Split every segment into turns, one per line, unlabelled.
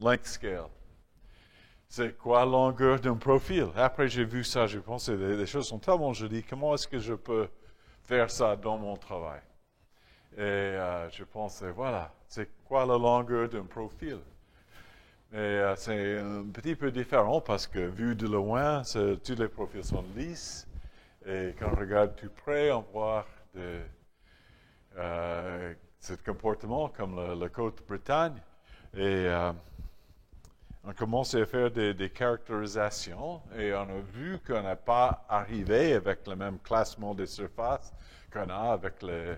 length scale. C'est quoi la longueur d'un profil? Après, j'ai vu ça, j'ai pensé, les choses sont tellement jolies. Comment est-ce que je peux faire ça dans mon travail? Et je pensais, voilà, c'est quoi la longueur d'un profil? Et c'est un petit peu différent parce que vu de loin, tous les profils sont lisses. Et quand on regarde tout près, on voit ce comportement comme la Côte-Bretagne. Et on commence à faire des caractérisations et on a vu qu'on n'a pas arrivé avec le même classement des surfaces qu'on a avec les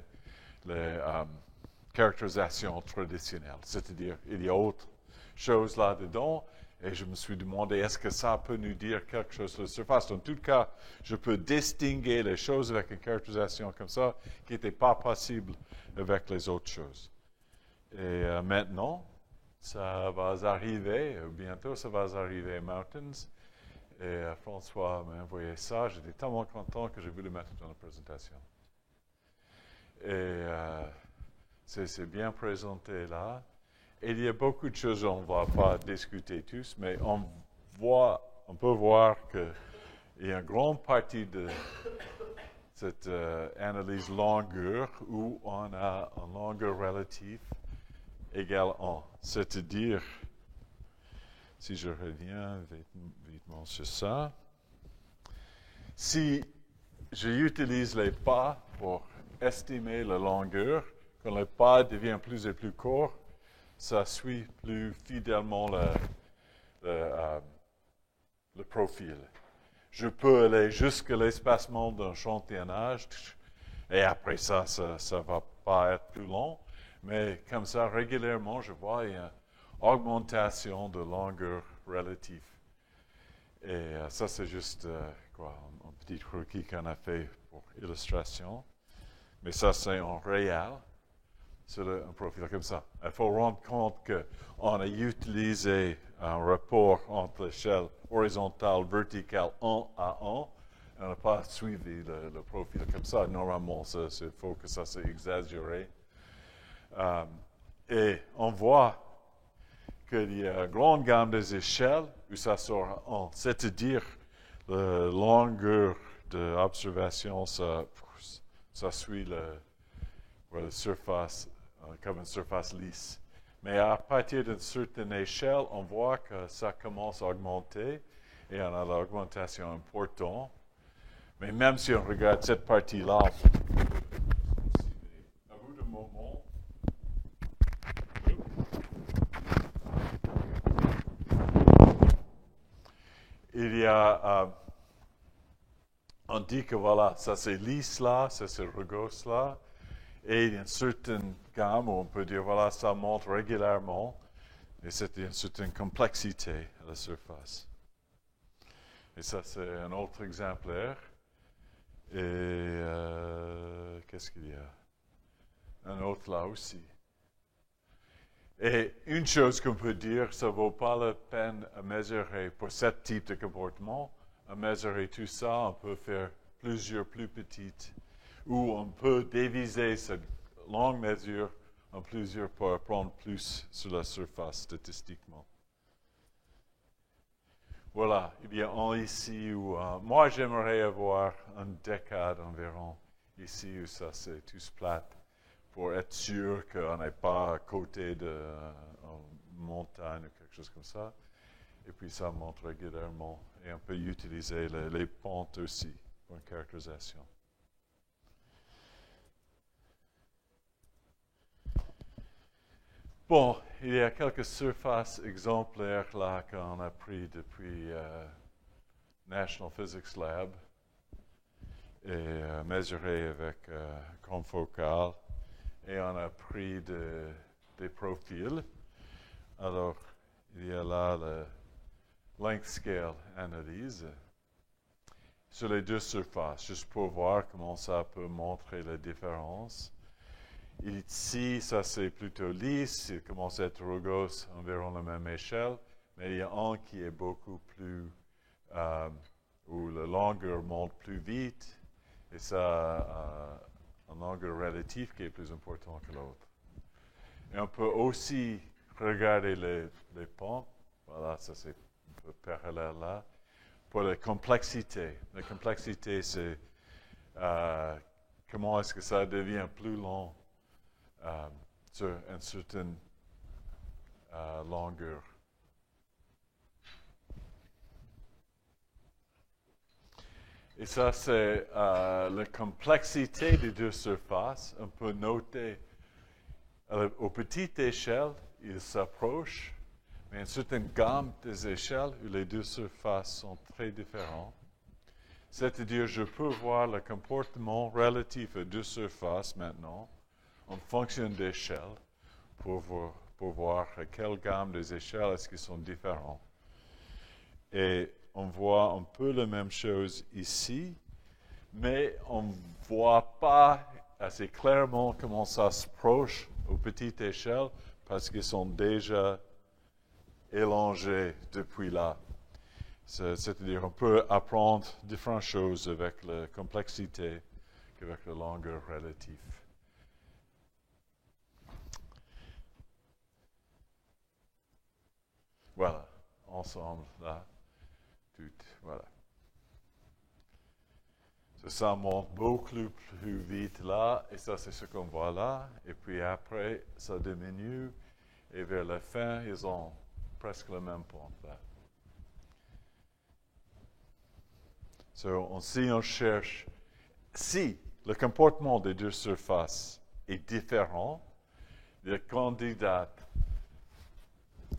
caractérisations traditionnelles. C'est-à-dire, il y a autre chose là-dedans et je me suis demandé, est-ce que ça peut nous dire quelque chose sur la surface? En tout cas, je peux distinguer les choses avec une caractérisation comme ça qui n'était pas possible avec les autres choses. Et maintenant, ça va arriver, bientôt ça va arriver Mountains. Et François m'a envoyé ça. J'étais tellement content que j'ai voulu le mettre dans la présentation. Et c'est bien présenté là. Et il y a beaucoup de choses, on ne va pas discuter tous, mais on peut voir qu'il y a une grande partie de cette analyse longueur où on a une longueur relative égale 1. C'est-à-dire, si je reviens vitement sur ça, si j'utilise les pas pour estimer la longueur, quand les pas deviennent plus et plus courts, ça suit plus fidèlement le profil. Je peux aller jusqu'à l'espacement d'un échantillonnage et après ça ne va pas être plus long. Mais comme ça, régulièrement, je vois une augmentation de longueur relative. Et ça, c'est juste un petit croquis qu'on a fait pour illustration. Mais ça, c'est en réel sur un profil comme ça. Il faut rendre compte qu'on a utilisé un rapport entre l'échelle horizontale, verticale, 1 à 1. On n'a pas suivi le profil comme ça. Normalement, il faut que ça soit exagéré. Et on voit qu'il y a une grande gamme des échelles où ça sort en. C'est-à-dire, la longueur d'observation, ça suit la surface comme une surface lisse. Mais à partir d'une certaine échelle, on voit que ça commence à augmenter et on a l'augmentation importante. Mais même si on regarde cette partie-là, à bout de moment, il y a, on dit que voilà, ça c'est lisse là, ça c'est rugosse là, et il y a une certaine gamme où on peut dire voilà, ça monte régulièrement, et c'est une certaine complexité à la surface. Et ça c'est un autre exemplaire. Et qu'est-ce qu'il y a? Un autre là aussi. Et une chose qu'on peut dire, ça ne vaut pas la peine à mesurer pour ce type de comportement. À mesurer tout ça, on peut faire plusieurs plus petites, ou on peut diviser cette longue mesure en plusieurs pour prendre plus sur la surface statistiquement. Voilà, il y a un ici où moi j'aimerais avoir une décade environ ici où ça c'est tout plat pour être sûr qu'on n'est pas à côté d'une montagne ou quelque chose comme ça. Et puis ça monte régulièrement et on peut utiliser les pentes aussi pour une caractérisation. Bon, il y a quelques surfaces exemplaires là qu'on a pris depuis National Physics Lab et mesuré avec confocal et on a pris des profils. Alors, il y a là le length scale analyse sur les deux surfaces, juste pour voir comment ça peut montrer la différence. Ici, ça c'est plutôt lisse, il commence à être rugosse environ la même échelle, mais il y a un qui est beaucoup plus, où la longueur monte plus vite, et ça a une longueur relative qui est plus importante que l'autre. Et on peut aussi regardez les pentes. Voilà, ça c'est un peu parallèle là. Pour la complexité c'est comment est-ce que ça devient plus long sur une certaine longueur. Et ça, c'est la complexité des deux surfaces. On peut noter, aux petites échelles, ils s'approchent, mais une certaine gamme des échelles où les deux surfaces sont très différentes. C'est-à-dire, je peux voir le comportement relatif aux deux surfaces maintenant, en fonction d'échelle, pour voir à quelle gamme des échelles est-ce qu'ils sont différents. Et on voit un peu la même chose ici, mais on ne voit pas assez clairement comment ça se proche aux petites échelles parce qu'ils sont déjà élongés depuis là. C'est-à-dire on peut apprendre différentes choses avec la complexité qu'avec la longueur relative. Voilà, ensemble là. Voilà. Ça monte beaucoup plus vite là, et ça c'est ce qu'on voit là. Et puis après, ça diminue, et vers la fin, ils ont presque la même pente là. Si on cherche, si le comportement des deux surfaces est différent, le candidat,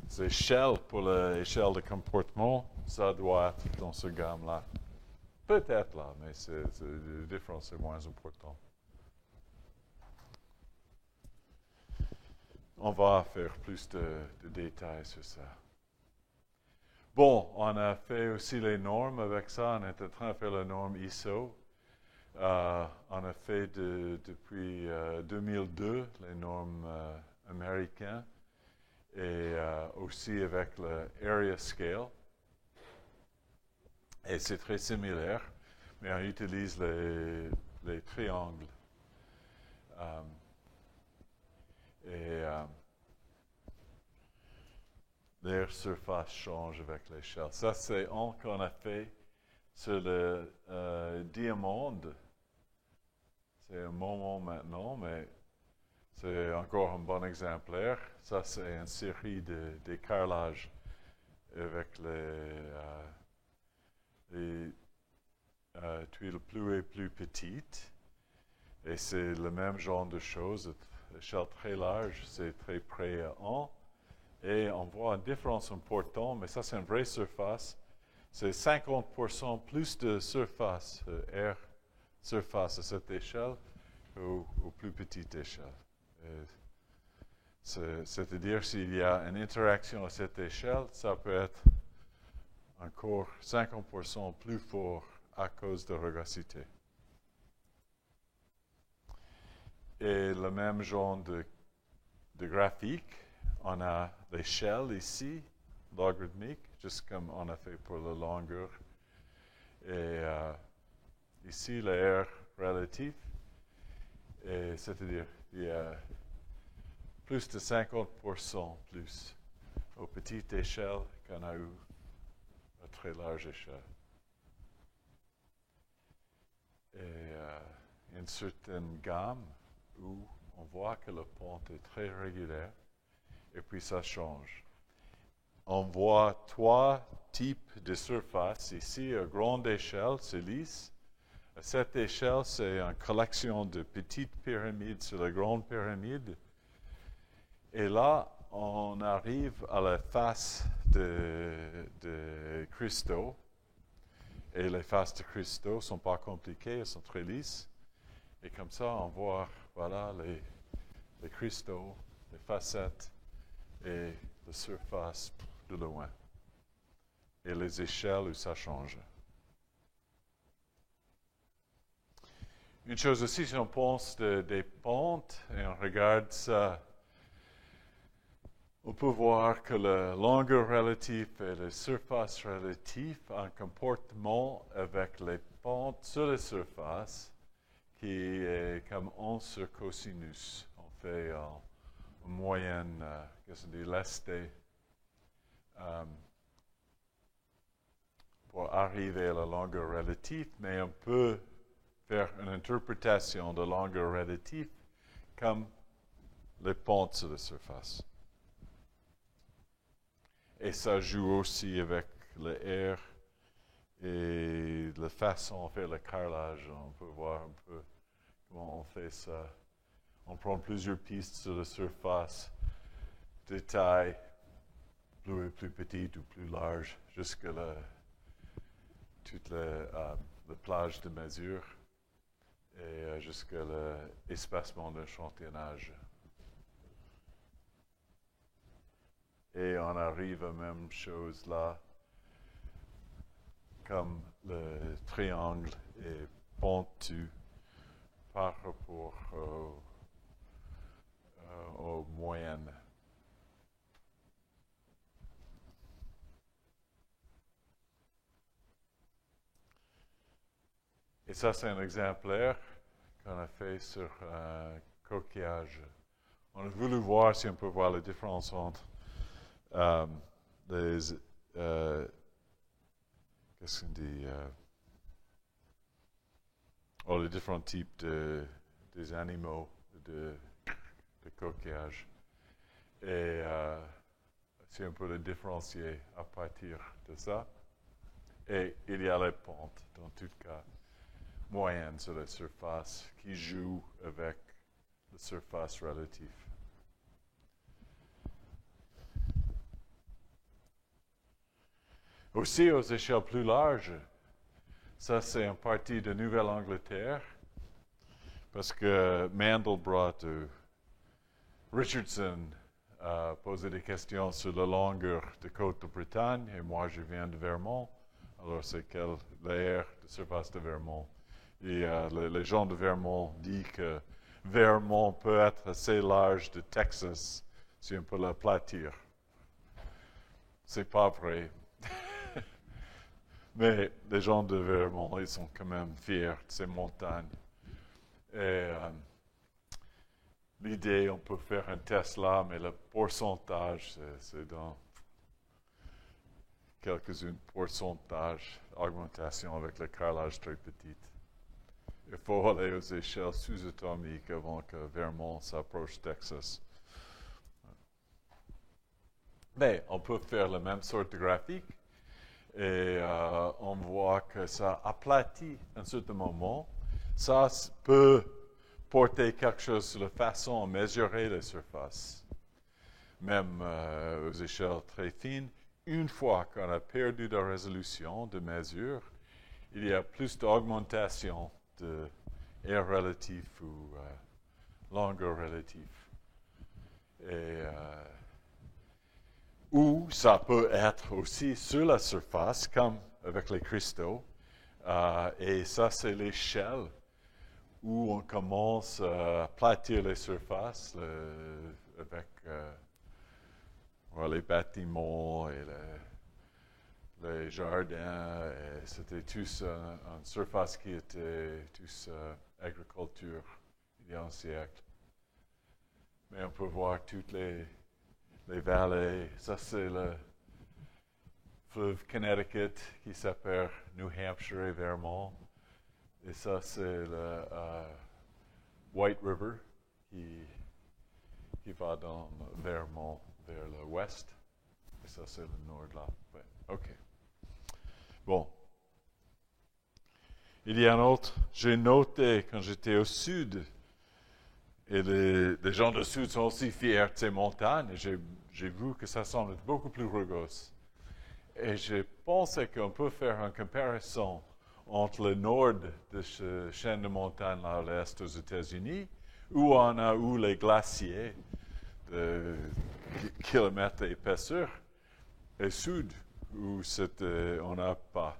c'est échelle pour l'échelle de comportement, ça doit être dans ce gamme-là. Peut-être là, mais la différence est moins importante. On va faire plus de détails sur ça. Bon, on a fait aussi les normes avec ça. On est en train de faire la norme ISO. On a fait depuis 2002 les normes américaines et aussi avec le Area Scale. Et c'est très similaire, mais on utilise les triangles. Leur surface change avec l'échelle. Ça, c'est un qu'on a fait sur le diamande. C'est un moment maintenant, mais c'est encore un bon exemplaire. Ça, c'est une série de carrelages avec les tuiles plus et plus petites. Et c'est le même genre de choses. L'échelle très large, c'est très près à 1. Et on voit une différence importante, mais ça, c'est une vraie surface. C'est 50% plus de surface, air surface à cette échelle aux plus petites échelles. C'est-à-dire, s'il y a une interaction à cette échelle, ça peut être encore 50% plus fort à cause de rugosité. Et le même genre de graphique, on a l'échelle ici, logarithmique, juste comme on a fait pour la longueur. Et ici, l'air relatif. Et c'est-à-dire, il y a plus de 50% plus aux petites échelles qu'on a eu à très large échelle. Et une certaine gamme où on voit que la pente est très régulière et puis ça change. On voit trois types de surfaces. Ici, à grande échelle, c'est lisse. À cette échelle, c'est une collection de petites pyramides sur la grande pyramide. Et là, on arrive à la face de cristaux. Et les faces de cristaux ne sont pas compliquées, elles sont très lisses. Et comme ça, on voit voilà, les cristaux, les facettes et la surface de loin. Et les échelles où ça change. Une chose aussi, si on pense des pentes et on regarde ça, on peut voir que la longueur relative et la surface relative ont un comportement avec les pentes sur la surface qui est comme 1 sur cosinus. On fait moyenne, qu'est-ce qu'on dit, lestée, pour arriver à la longueur relative, mais on peut faire une interprétation de longueur relative comme les pentes sur la surface. Et ça joue aussi avec le R et la façon de faire le carrelage. On peut voir un peu comment on fait ça. On prend plusieurs pistes sur la surface, de taille plus petite ou plus large, jusqu'à toute la plage de mesure et jusqu'à l'espacement d'échantillonnage. Et on arrive à la même chose là, comme le triangle est pentu par rapport aux moyennes. Et ça, c'est un exemplaire qu'on a fait sur un coquillage. On a voulu voir si on peut voir la différence entre qu'est-ce qu'on dit, les différents types des animaux de coquillage. Et si on peut le différencier à partir de ça. Et il y a les pentes, dans tout cas, moyennes sur la surface qui jouent avec la surface relative. Aussi, aux échelles plus larges, ça c'est une partie de Nouvelle-Angleterre, parce que Mandelbrot ou Richardson a posé des questions sur la longueur de côte de Bretagne, et moi je viens de Vermont. Alors c'est quelle l'air de surface de Vermont? Et les gens de Vermont disent que Vermont peut être assez large de Texas si on peut l'aplatir. C'est pas vrai. Mais les gens de Vermont, ils sont quand même fiers de ces montagnes. Et l'idée, on peut faire un test là, mais le pourcentage, c'est dans quelques-unes pourcentages, augmentation avec le carrelage très petit. Il faut aller aux échelles sous-atomiques avant que Vermont s'approche Texas. Mais on peut faire la même sorte de graphique et on voit que ça aplatit à un certain moment. Ça peut porter quelque chose sur la façon de mesurer les surfaces, même aux échelles très fines. Une fois qu'on a perdu de résolution de mesure, il y a plus d'augmentation de R relatif ou longueur relative. Et ou ça peut être aussi sur la surface, comme avec les cristaux. Et ça, c'est l'échelle où on commence à aplatir les surfaces avec les bâtiments et les jardins. C'était tous une surface qui était tous agriculture il y a un siècle. Mais on peut voir toutes les vallées. Ça, c'est le fleuve Connecticut qui s'appelle New Hampshire et Vermont. Et ça, c'est le White River qui va dans Vermont vers l'ouest. Et ça, c'est le nord là. Ouais. OK. Bon. Il y a un autre. J'ai noté quand j'étais au sud, et les gens du sud sont aussi fiers de ces montagnes, et j'ai vu que ça semble être beaucoup plus rugueux. Et je pensais qu'on peut faire une comparaison entre le nord de ce chaîne de montagnes là à l'est aux États-Unis, où on a eu les glaciers de kilomètres d'épaisseur, et sud, où on n'a pas.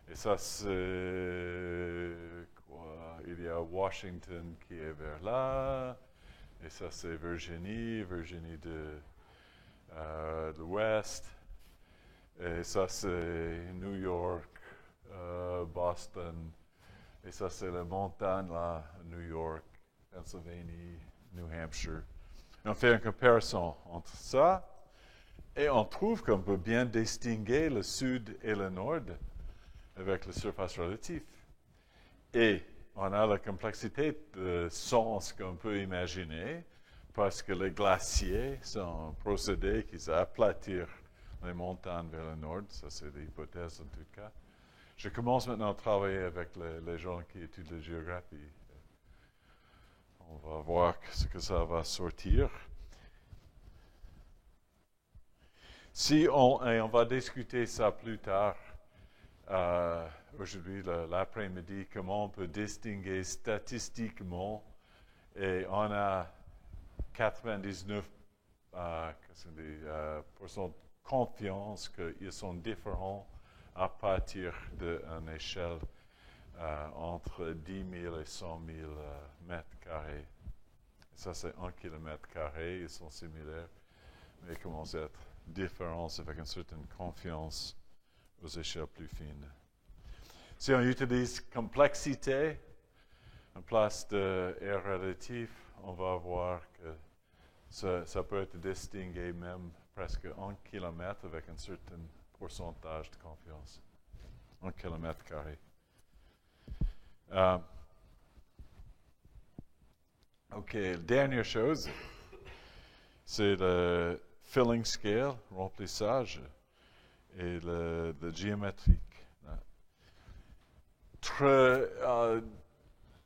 Et ça, c'est quoi? Il y a Washington qui est vers là, et ça, c'est Virginie de l'ouest, et ça, c'est New York, Boston, et ça, c'est la montagne là, New York, Pennsylvanie, New Hampshire. On fait une comparaison entre ça et on trouve qu'on peut bien distinguer le sud et le nord avec la surface relative. Et on a la complexité de sens qu'on peut imaginer parce que les glaciers sont un procédé qui aplatir les montagnes vers le nord. Ça, c'est l'hypothèse en tout cas. Je commence maintenant à travailler avec les gens qui étudient la géographie. On va voir ce que ça va sortir. Et on va discuter ça plus tard, aujourd'hui, l'après-midi, comment on peut distinguer statistiquement. Et on a 99% de confiance qu'ils sont différents à partir d'une échelle entre 10 000 et 100 000 mètres carrés. Ça, c'est 1 kilomètre carré. Ils sont similaires, mais ils commencent à être différents avec une certaine confiance aux échelles plus fines. Si on utilise complexité en place de R relatif, on va voir que ça peut être distingué même presque 1 kilomètre avec un certain pourcentage de confiance. 1 kilomètre carré. OK, dernière chose, c'est le filling scale, remplissage, et le géométrique.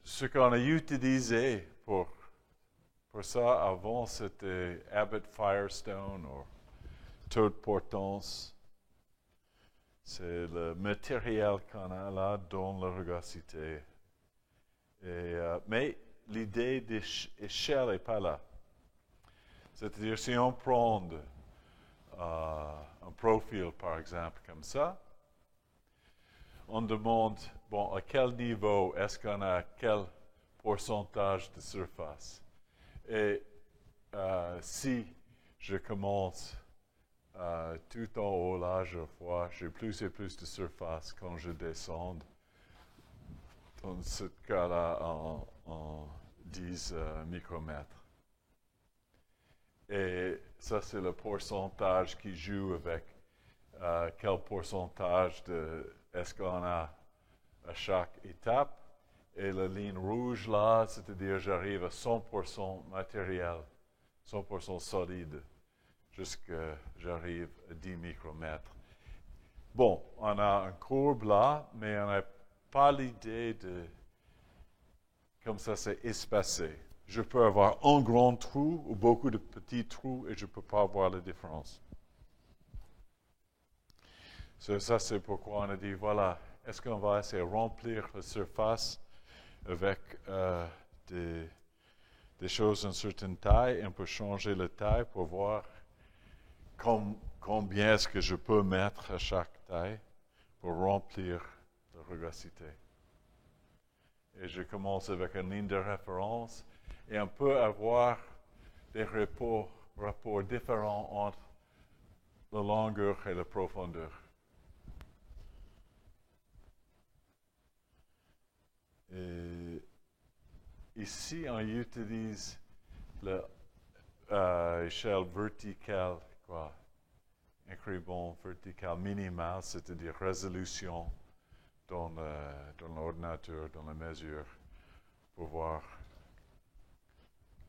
Ce qu'on a utilisé pour ça avant, c'était Abbott Firestone ou taux de portance. C'est le matériel qu'on a là dans la rugosité. Mais l'idée d'échelle n'est pas là. C'est-à-dire, si on prend un profil, par exemple, comme ça, on demande, bon, à quel niveau est-ce qu'on a quel pourcentage de surface? Et si je commence tout en haut là, je vois, j'ai plus et plus de surface quand je descends. Dans ce cas-là, en 10 micromètres. Et ça, c'est le pourcentage qui joue avec quel pourcentage est-ce qu'on a à chaque étape. Et la ligne rouge là, c'est-à-dire j'arrive à 100% matériel, 100% solide, jusqu'à j'arrive à 10 micromètres. Bon, on a une courbe là, mais on n'a pas l'idée de comme ça c'est espacé. Je peux avoir un grand trou ou beaucoup de petits trous et je ne peux pas voir la différence. Ça, c'est pourquoi on a dit, voilà, est-ce qu'on va essayer de remplir la surface avec des choses d'une certaine taille et on peut changer la taille pour voir combien est-ce que je peux mettre à chaque taille pour remplir la rugosité. Et je commence avec une ligne de référence et on peut avoir des rapports différents entre la longueur et la profondeur. Et ici, on utilise l'échelle verticale, écrivons verticale minimale, c'est-à-dire résolution dans l'ordinateur, dans la mesure, pour voir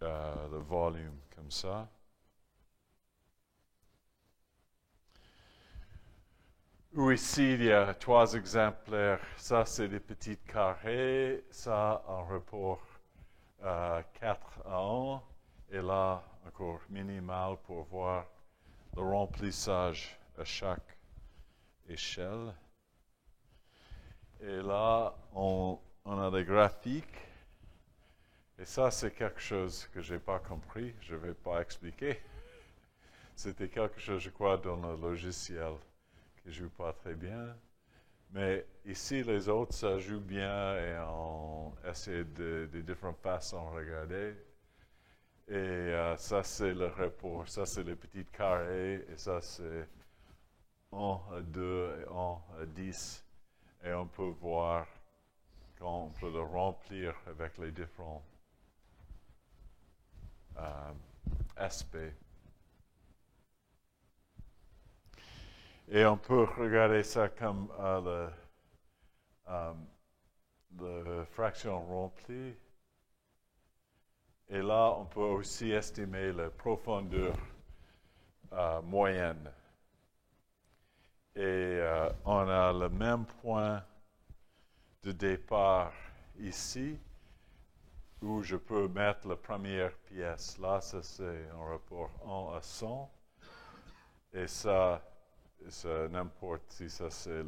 le volume comme ça. Ou ici, il y a 3 exemplaires. Ça, c'est des petits carrés. Ça, en rapport 4 à 1. Et là, encore minimal pour voir le remplissage à chaque échelle. Et là, on a des graphiques. Et ça, c'est quelque chose que je n'ai pas compris. Je ne vais pas expliquer. C'était quelque chose, je crois, dans le logiciel qui ne joue pas très bien. Mais ici, les autres, ça joue bien et on essaie de différentes façons de regarder. Et ça, c'est le rapport. Ça, c'est les petits carrés. Et ça, c'est 1 à 2 et 1 à 10. Et on peut voir quand on peut le remplir avec les différents aspect. Et on peut regarder ça comme la fraction remplie. Et là, on peut aussi estimer la profondeur moyenne. Et on a le même point de départ ici, où je peux mettre la première pièce. Là, ça c'est un rapport 1 à 100. Et ça n'importe si ça c'est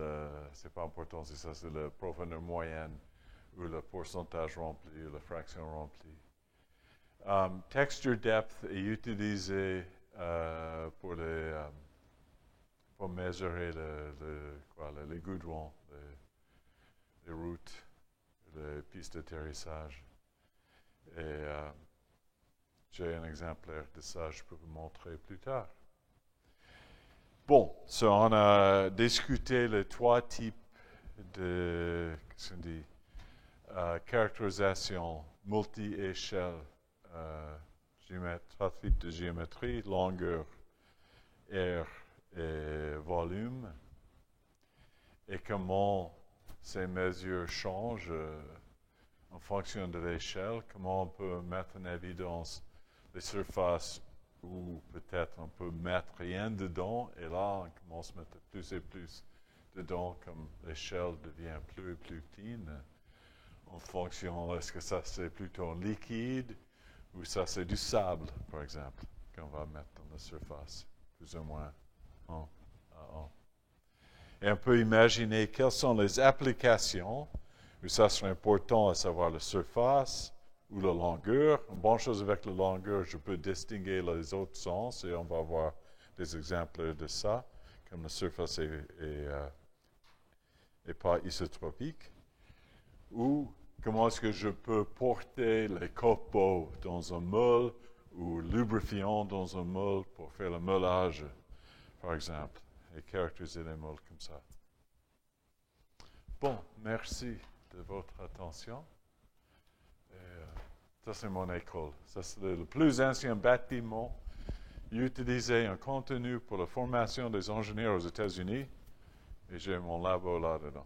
pas important si ça c'est la profondeur moyenne ou le pourcentage rempli ou la fraction remplie. Texture depth est utilisé pour mesurer les goudrons, les routes, les pistes d'atterrissage. Et j'ai un exemplaire de ça, je peux vous montrer plus tard. Bon, on a discuté les 3 types de caractérisation multi-échelle, 3 types de géométrie, longueur, air et volume, et comment ces mesures changent en fonction de l'échelle, comment on peut mettre en évidence les surfaces où peut-être on peut mettre rien dedans, et là on commence à mettre plus et plus dedans comme l'échelle devient plus et plus fine, en fonction, est-ce que ça c'est plutôt liquide, ou ça c'est du sable, par exemple, qu'on va mettre dans la surface, plus ou moins 1 à 1. Et on peut imaginer quelles sont les applications où ça serait important à savoir la surface ou la longueur. Une bonne chose avec la longueur, je peux distinguer les autres sens et on va voir des exemples de ça, comme la surface est pas isotropique. Ou comment est-ce que je peux porter les copeaux dans un moule ou lubrifiant dans un moule pour faire le meulage, par exemple, et caractériser les moules comme ça. Bon, merci de votre attention. Ça, c'est mon école. Ça, c'est le plus ancien bâtiment utilisé en contenu pour la formation des ingénieurs aux États-Unis. Et j'ai mon labo là-dedans.